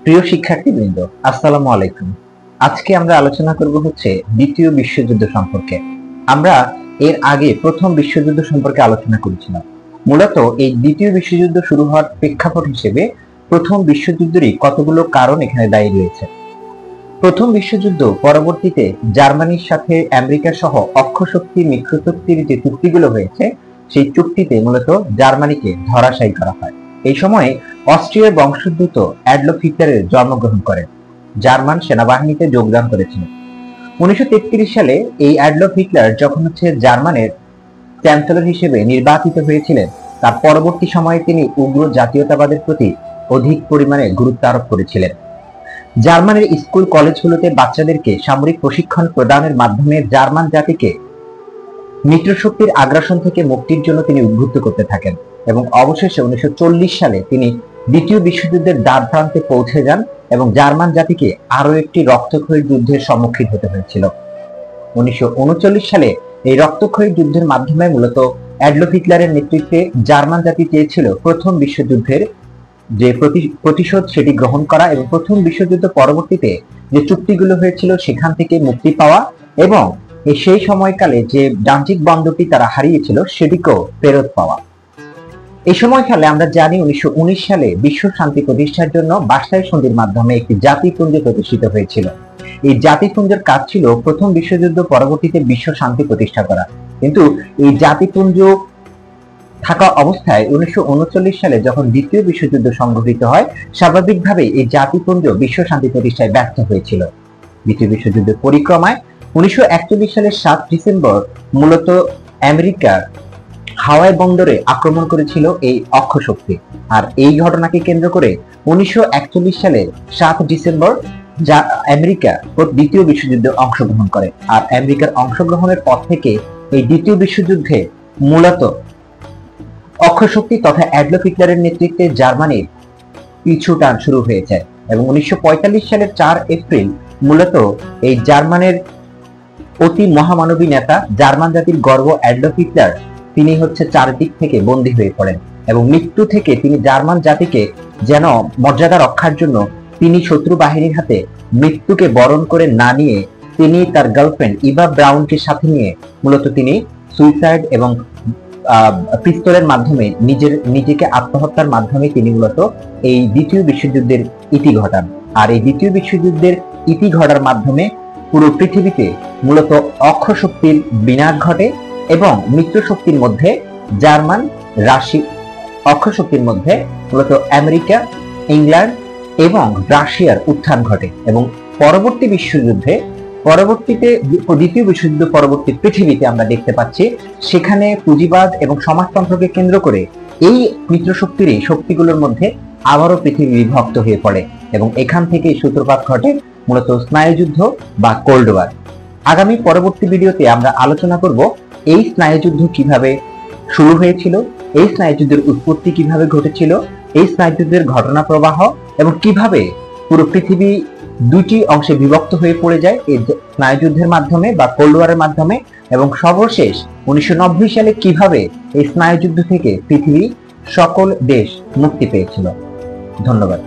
প্রিয় শিক্ষার্থীবৃন্দ, আসসালামু আলাইকুম। আজকে আমরা আলোচনা করব দ্বিতীয় বিশ্বযুদ্ধ সম্পর্কে। আমরা এর আগে প্রথম বিশ্বযুদ্ধ সম্পর্কে আলোচনা করেছিলাম। মূলত এই দ্বিতীয় বিশ্বযুদ্ধ শুরু হওয়ার প্রেক্ষাপট হিসেবে প্রথম বিশ্বযুদ্ধেরই কতগুলো কারণ এখানে দায়ী রয়েছে। প্রথম বিশ্বযুদ্ধ পরবর্তীতে জার্মানির সাথে আমেরিকা সহ অক্ষশক্তি মিত্রশক্তির যে চুক্তিগুলো হয়েছে, সেই চুক্তিতে মূলত জার্মানিকে ধরাশায়ী করা হয়। এই সময়ে অস্ট্রিয়ার বংশোদ্ভূত অ্যাডলফ হিটলারের জন্মগ্রহণ করেন। জার্মান সেনাবাহিনীতে যোগদান করেছিলেন। 1933 সালে এই অ্যাডলফ হিটলার যখন জার্মানের চ্যান্সেলর হিসেবে নির্বাচিত হয়েছিলেন, তার পরবর্তী সময়ে তিনি উগ্র জাতীয়তাবাদের প্রতি অধিক পরিমাণে গুরুত্ব আরোপ করেছিলেন। জার্মানের স্কুল কলেজগুলোতে বাচ্চাদেরকে সামরিক প্রশিক্ষণ প্রদানের মাধ্যমে জার্মান জাতিকে মিত্রশক্তির আগ্রাসন থেকে মুক্তির জন্য তিনি উদ্বুদ্ধ করতে থাকেন এবং অবশেষে 1940 সালে তিনি দ্বিতীয় বিশ্বযুদ্ধের দ্বার প্রান্তে পৌঁছে যান এবং জার্মান জাতিকে আরো একটি রক্তক্ষয়ী যুদ্ধের সম্মুখীন হতে হয়েছিল। 1939 সালে এই রক্তক্ষয়ী যুদ্ধের মাধ্যমে মূলত অ্যাডলফ হিটলারের নেতৃত্বে জার্মান জাতি চেয়েছিল প্রথম বিশ্বযুদ্ধের যে প্রতিশোধ সেটি গ্রহণ করা এবং প্রথম বিশ্বযুদ্ধ পরবর্তীতে যে চুক্তিগুলো হয়েছিল সেখান থেকে মুক্তি পাওয়া এবং সেই সময়কালে যে ডানজিক বন্দরটি তারা হারিয়েছিল সেটিকেও ফেরত পাওয়া। এই সময়কালে আমরা জানি 1919 সালে বিশ্ব শান্তি প্রতিষ্ঠার জন্য ভার্সাই সন্ধির মাধ্যমে একটি জাতিপুঞ্জ প্রতিষ্ঠিত হয়েছিল। এই জাতিপুঞ্জের কাজ ছিল প্রথম বিশ্বযুদ্ধ পরবর্তীতে বিশ্ব শান্তি প্রতিষ্ঠা করা। কিন্তু এই জাতিপুঞ্জ থাকা অবস্থায় 1939 সালে যখন দ্বিতীয় বিশ্বযুদ্ধ সংঘটিত হয়, স্বাভাবিকভাবে এই জাতিপুঞ্জ বিশ্ব শান্তি প্রতিষ্ঠায় ব্যর্থ হয়েছিল। দ্বিতীয় বিশ্বযুদ্ধের পরিক্রমায় 1941 সালের 7 ডিসেম্বর মূলত আমেরিকার হাওয়াই বন্দরে আক্রমণ করেছিল এই অক্ষশক্তি। আর এই ঘটনাকে কেন্দ্র করে 1941 সালের 7 ডিসেম্বর আমেরিকা দ্বিতীয় বিশ্বযুদ্ধে অংশগ্রহণ করে। আর আমেরিকার অংশগ্রহণের পর থেকে এই দ্বিতীয় বিশ্বযুদ্ধে মূলত অক্ষশক্তি তথা অ্যাডলফ হিটলারের নেতৃত্বে জার্মানির পিছু টান শুরু হয়েছে এবং 1945 সালের 4 এপ্রিল মূলত এই জার্মানের অতি মহামানবী নেতা, জার্মান জাতির গর্ব অ্যাডলফ হিটলার, তিনি চারদিক থেকে বন্দী হয়ে পড়েন এবং মৃত্যু থেকে তিনি জার্মান জাতিকে যেন মর্যাদা রক্ষার জন্য তিনি শত্রু বাহিনীর হাতে মৃত্যুকে বরণ করে না নিয়ে তিনি তার গার্লফ্রেন্ড ইভা ব্রাউনকে সাথে নিয়ে মূলত তিনি সুইসাইড এবং পিস্তলের মাধ্যমে নিজেকে আত্মহত্যার মাধ্যমে তিনি মূলত এই দ্বিতীয় বিশ্বযুদ্ধের ইতি ঘটান। আর এই দ্বিতীয় বিশ্বযুদ্ধের ইতি ঘটার মাধ্যমে পুরো পৃথিবীতে মূলত অক্ষশক্তির বিনাশ ঘটে এবং মিত্রশক্তির মধ্যে জার্মান, অক্ষশক্তির মধ্যে মূলত আমেরিকা, ইংল্যান্ড এবং রাশিয়ার উত্থান ঘটে এবং পরবর্তী দ্বিতীয় বিশ্বযুদ্ধ পরবর্তী পৃথিবীতে আমরা দেখতে পাচ্ছি সেখানে পুঁজিবাদ এবং সমাজতন্ত্রকে কেন্দ্র করে এই মিত্রশক্তির এই শক্তিগুলোর মধ্যে আবারও পৃথিবী বিভক্ত হয়ে পড়ে এবং এখান থেকে সূত্রপাত ঘটে মূলত স্নায়ুযুদ্ধ বা কোল্ড ওয়ার। আগামী পরবর্তী ভিডিওতে আমরা আলোচনা করব এই স্নায়ুযুদ্ধ কিভাবে শুরু হয়েছিল, এই স্নায়ুযুদ্ধের উৎপত্তি কিভাবে ঘটেছিল, এই স্নায়ুযুদ্ধের ঘটনা প্রবাহ এবং কিভাবে পুরো পৃথিবী দুটি অংশে বিভক্ত হয়ে পড়ে যায় এই স্নায়ুযুদ্ধের মাধ্যমে বা কোল্ড ওয়ারের মাধ্যমে এবং সর্বশেষ 1990 সালে কিভাবে এই স্নায়ুযুদ্ধ থেকে পৃথিবীর সকল দেশ মুক্তি পেয়েছিল। ধন্যবাদ।